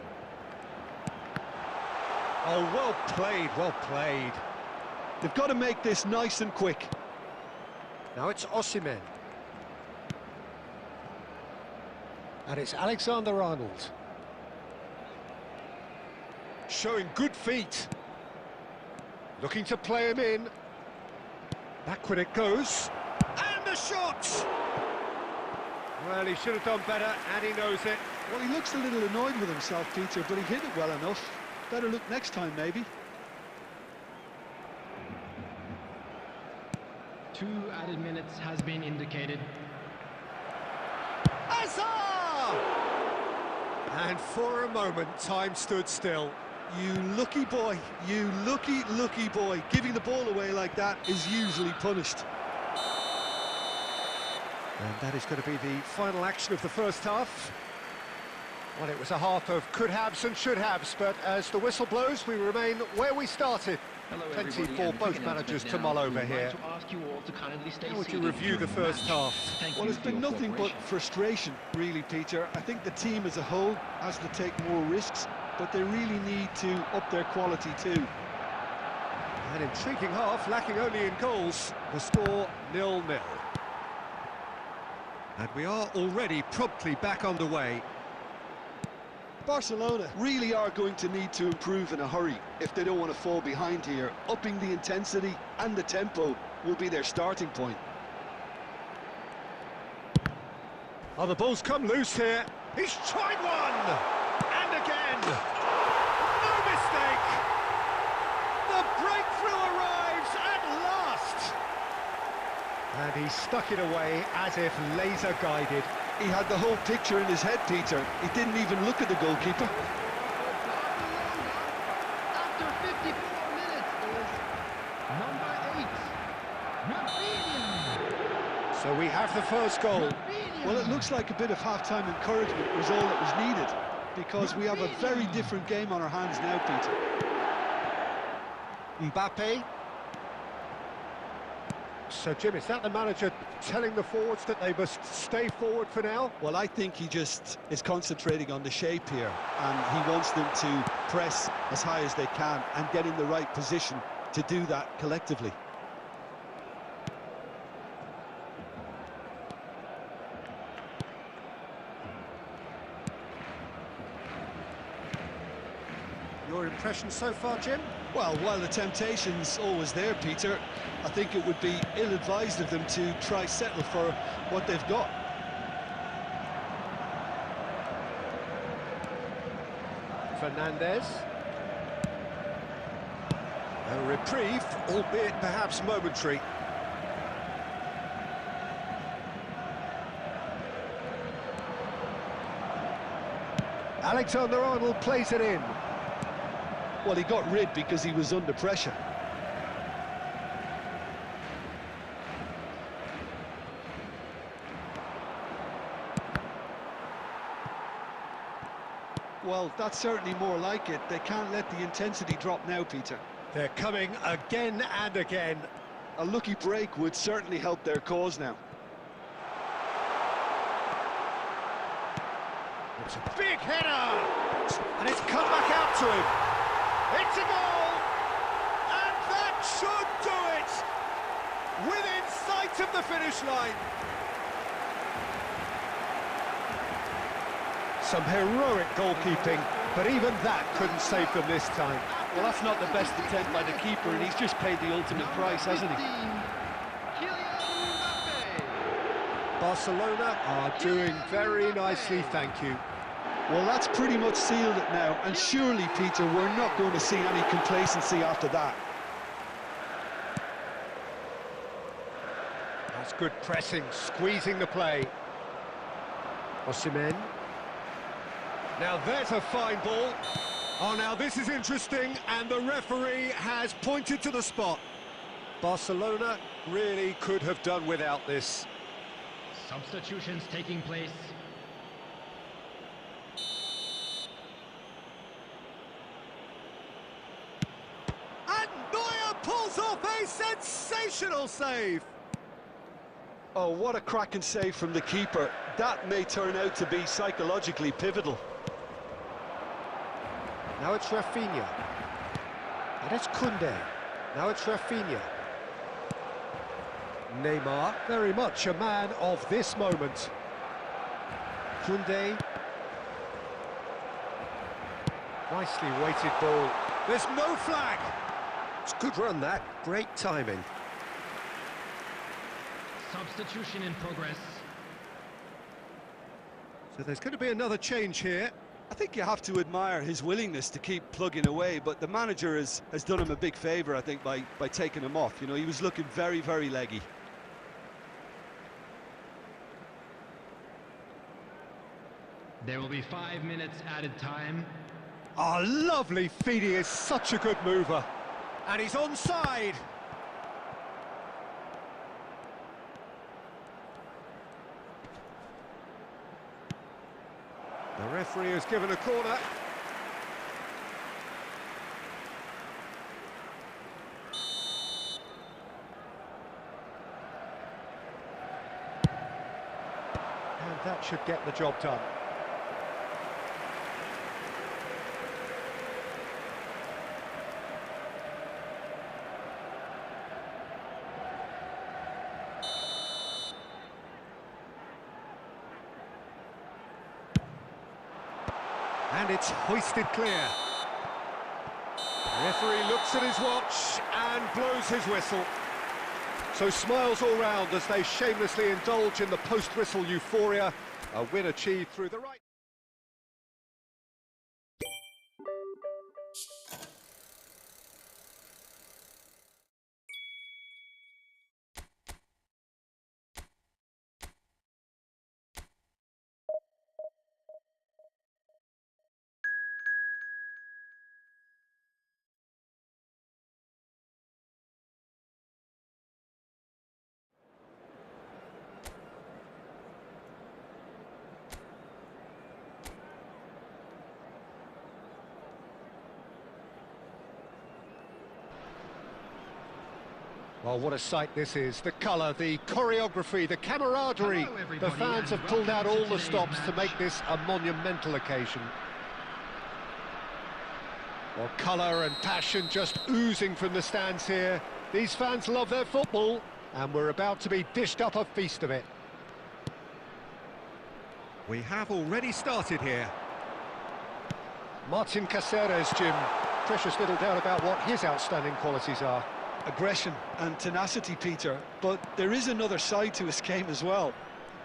Oh, well played, well played. They've got to make this nice and quick. Now it's Osimhen. And it's Alexander-Arnold. Showing good feet. Looking to play him in. Backward it goes. And the shot! Well, he should have done better, and he knows it. Well, he looks a little annoyed with himself, Peter, but he hit it well enough. Better look next time, maybe. 2 added minutes has been indicated. Azar! And for a moment, time stood still. You lucky boy, you lucky, lucky boy. Giving the ball away like that is usually punished. And that is going to be the final action of the first half. Well, it was a half of could-haves and should-haves, but as the whistle blows, we remain where we started. Plenty for both managers to mull over here. How would you review the first half? Well, it's been nothing but frustration, really, Peter. I think the team as a whole has to take more risks, but they really need to up their quality too. An intriguing half, lacking only in goals. The score 0-0. And we are already promptly back underway. Barcelona really are going to need to improve in a hurry if they don't want to fall behind here. Upping the intensity and the tempo will be their starting point. Oh, the ball's come loose here. He's tried one! And again! No mistake! The breakthrough arrives at last! And he stuck it away as if laser-guided. He had the whole picture in his head, Peter. He didn't even look at the goalkeeper. After 54 minutes is number 8, Rafinha. So we have the first goal. Well, it looks like a bit of half-time encouragement was all that was needed, because we have a very different game on our hands now, Peter. Mbappe. So, Jim, is that the manager telling the forwards that they must stay forward for now? Well, I think he just is concentrating on the shape here, and he wants them to press as high as they can and get in the right position to do that collectively. Your impression so far, Jim? Well, while the temptation's always there, Peter, I think it would be ill-advised of them to try settle for what they've got. Fernandez. A reprieve, albeit perhaps momentary. Alexander-Arnold plays it in. Well, he got rid because he was under pressure. Well, that's certainly more like it. They can't let the intensity drop now, Peter. They're coming again and again. A lucky break would certainly help their cause now. It's a big header! And it's come back out to him. It's a goal! And that should do it! Within sight of the finish line. Some heroic goalkeeping, but even that couldn't save them this time. Well, that's not the best attempt by the keeper, and he's just paid the ultimate price, hasn't he? Barcelona are doing very nicely, thank you. Well, that's pretty much sealed it now, and surely, Peter, we're not going to see any complacency after that. That's good pressing, squeezing the play. Osimhen. Now there's a fine ball. Oh, now this is interesting, and the referee has pointed to the spot. Barcelona really could have done without this. Substitutions taking place. And Neuer pulls off a sensational save. Oh, what a cracking save from the keeper. That may turn out to be psychologically pivotal. Now it's Rafinha. And it's Koundé. Now it's Rafinha. Neymar, very much a man of this moment. Koundé. Nicely weighted ball. There's no flag. It's a good run, that. Great timing. Substitution in progress. So there's going to be another change here. I think you have to admire his willingness to keep plugging away, but the manager has done him a big favour, I think, by taking him off. You know, he was looking very, very leggy. There will be 5 minutes added time. Oh, lovely feed. He is such a good mover. And he's onside. The referee has given a corner. And that should get the job done. And it's hoisted clear. The referee looks at his watch and blows his whistle. So smiles all round as they shamelessly indulge in the post-whistle euphoria. A win achieved through the right. Well, what a sight this is. The colour, the choreography, the camaraderie. The fans have pulled out all the stops to make this a monumental occasion. Well, colour and passion just oozing from the stands here. These fans love their football, and we're about to be dished up a feast of it. We have already started here. Martin Caceres, Jim. Precious little doubt about what his outstanding qualities are. Aggression and tenacity, Peter, but there is another side to his game as well.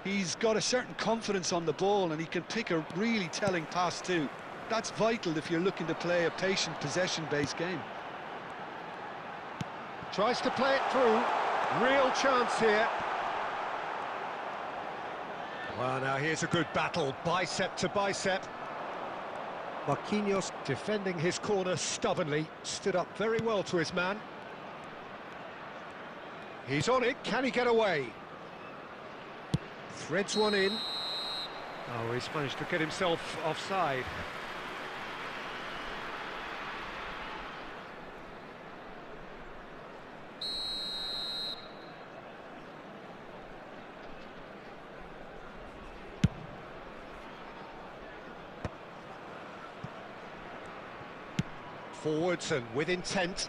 He's got a certain confidence on the ball and he can pick a really telling pass too. That's vital if you're looking to play a patient possession-based game. Tries to play it through. Real chance here. Well, now here's a good battle, bicep to bicep. Marquinhos defending his corner stubbornly, stood up very well to his man. He's on it, can he get away? Threads one in. Oh, he's managed to get himself offside. Forwards and with intent.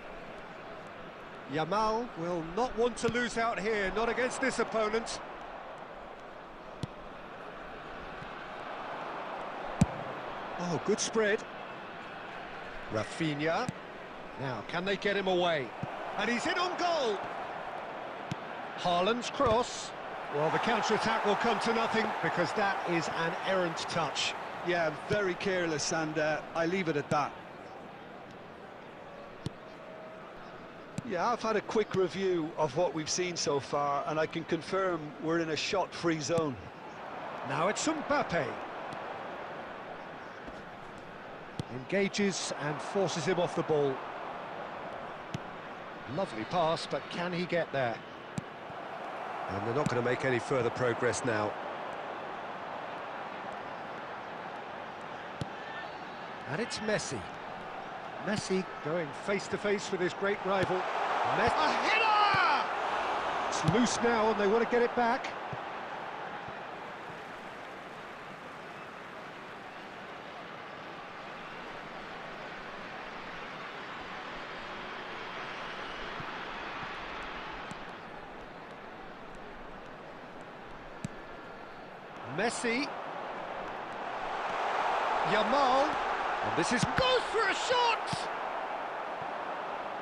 Yamal will not want to lose out here, not against this opponent. Oh, good spread. Rafinha. Now, can they get him away? And he's in on goal. Haaland's cross. Well, the counter-attack will come to nothing because that is an errant touch. Yeah, very careless, and I leave it at that. Yeah, I've had a quick review of what we've seen so far, and I can confirm we're in a shot-free zone. Now it's Mbappe. Engages and forces him off the ball. Lovely pass, but can he get there? And they're not going to make any further progress now. And it's Messi. Messi going face-to-face with his great rival. A header! It's loose now and they want to get it back. Messi. Yamal. And this is goes for a shot!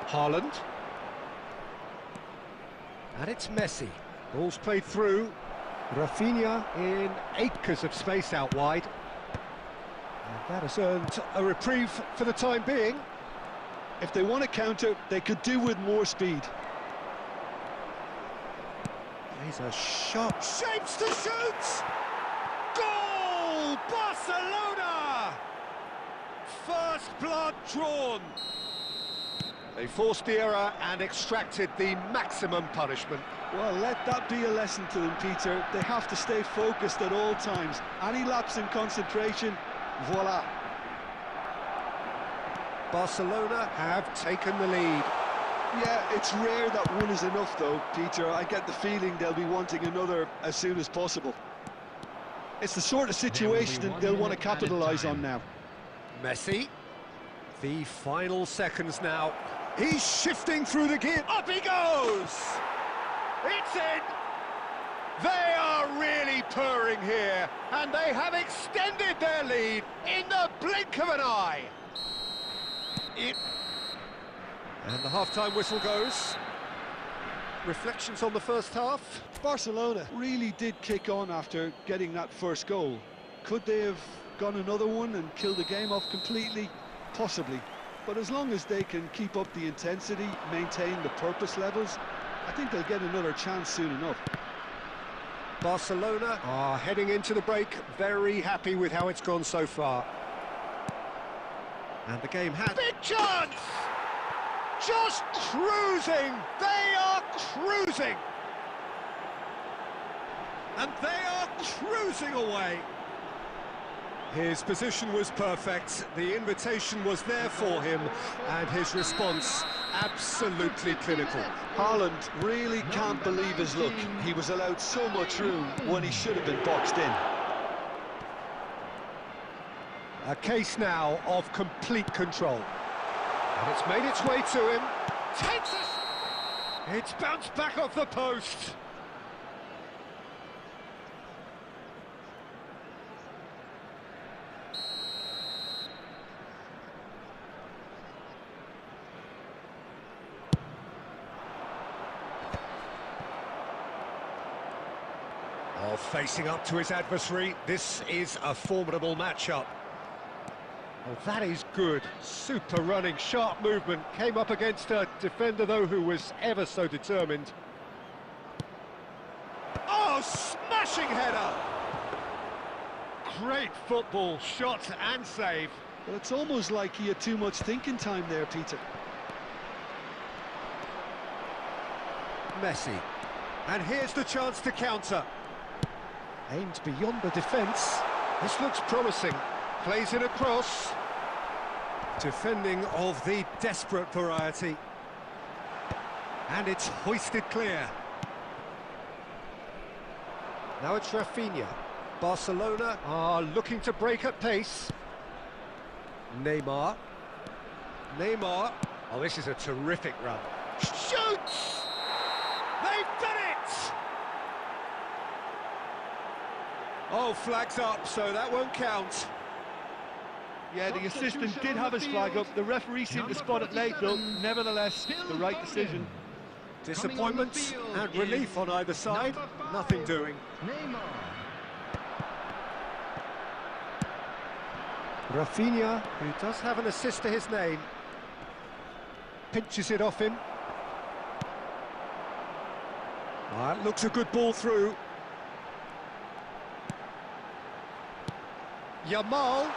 Haaland. And it's Messi. Ball's played through. Rafinha in acres of space out wide. And that has earned a reprieve for the time being. If they want to counter, they could do with more speed. He's a sharp shapes to shoot! Goal! Barcelona! First blood drawn. They forced the error and extracted the maximum punishment. Well, let that be a lesson to them, Peter. They have to stay focused at all times. Any lapse in concentration Voila. Barcelona have taken the lead. Yeah, it's rare that one is enough though, Peter. I get the feeling they'll be wanting another as soon as possible. It's the sort of situation that they'll want to capitalise on now. Messi. The final seconds now. He's shifting through the gear. Up he goes! It's in! They are really purring here, and they have extended their lead in the blink of an eye. And the half-time whistle goes. Reflections on the first half. Barcelona really did kick on after getting that first goal. Could they have gone another one and killed the game off completely? Possibly. But as long as they can keep up the intensity, maintain the purpose levels, I think they'll get another chance soon enough. Barcelona are heading into the break, very happy with how it's gone so far. And the game has... Big chance! Just cruising! They are cruising! And they are cruising away! His position was perfect, the invitation was there for him, and his response absolutely clinical. Haaland really can't believe his luck. He was allowed so much room when he should have been boxed in. A case now of complete control. And it's made its way to him. Takes it! It's bounced back off the post. Facing up to his adversary, this is a formidable matchup. Oh, that is good. Super running, sharp movement. Came up against a defender, though, who was ever so determined. Oh, smashing header! Great football, shot and save. Well, it's almost like he had too much thinking time there, Peter. Messi. And here's the chance to counter. Aimed beyond the defence. This looks promising. Plays it across. Defending of the desperate variety. And it's hoisted clear. Now it's Rafinha. Barcelona are looking to break at pace. Neymar. Neymar. Oh, this is a terrific run. Shoots! They've done it! Oh, flags up, so that won't count. Yeah, the assistant did have his flag up. The referee seemed to spot it late, though. Nevertheless, the right decision. Disappointment and relief on either side. Nothing doing. Rafinha, who does have an assist to his name, pinches it off him. That looks a good ball through. Yamal!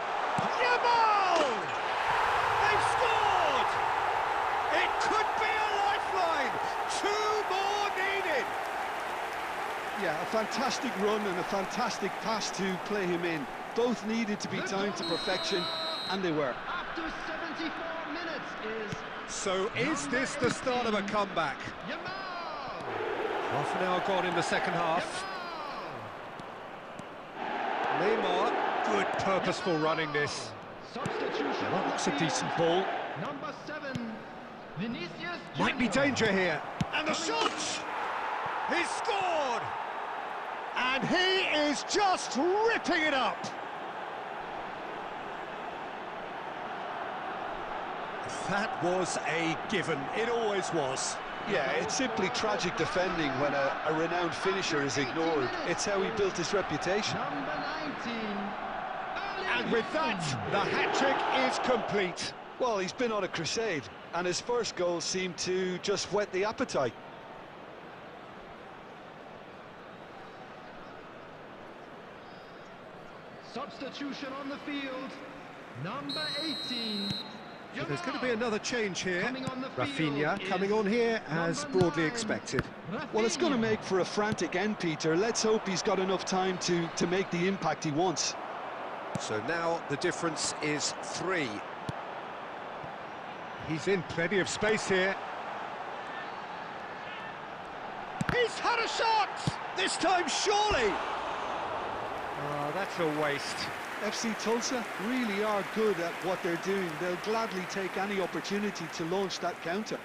Yamal! They've scored! It could be a lifeline! 2 more needed! Yeah, a fantastic run and a fantastic pass to play him in. Both needed to be timed to perfection, and they were. After 74 minutes is... So is this the start of a comeback? Yamal! Half an hour gone in the second half. Neymar, good purposeful running this. Substitution. That looks a decent ball. Number 7, Vinicius Might be Junior. danger here. And the shot! He's scored! And he is just ripping it up! That was a given. It always was. Yeah, it's simply tragic defending when a renowned finisher is ignored. It's how he built his reputation. Number 19. And with that, the hat-trick is complete. Well, he's been on a crusade, and his first goal seemed to just whet the appetite. Substitution on the field. Number 18. So there's going to be another change here. Coming on the Rafinha field coming is on here as number broadly 9. expected. Well, it's going to make for a frantic end, Peter. Let's hope he's got enough time to make the impact he wants. So now the difference is 3. He's in plenty of space here. He's had a shot! This time, surely! Oh, that's a waste. FC Tulsa really are good at what they're doing. They'll gladly take any opportunity to launch that counter.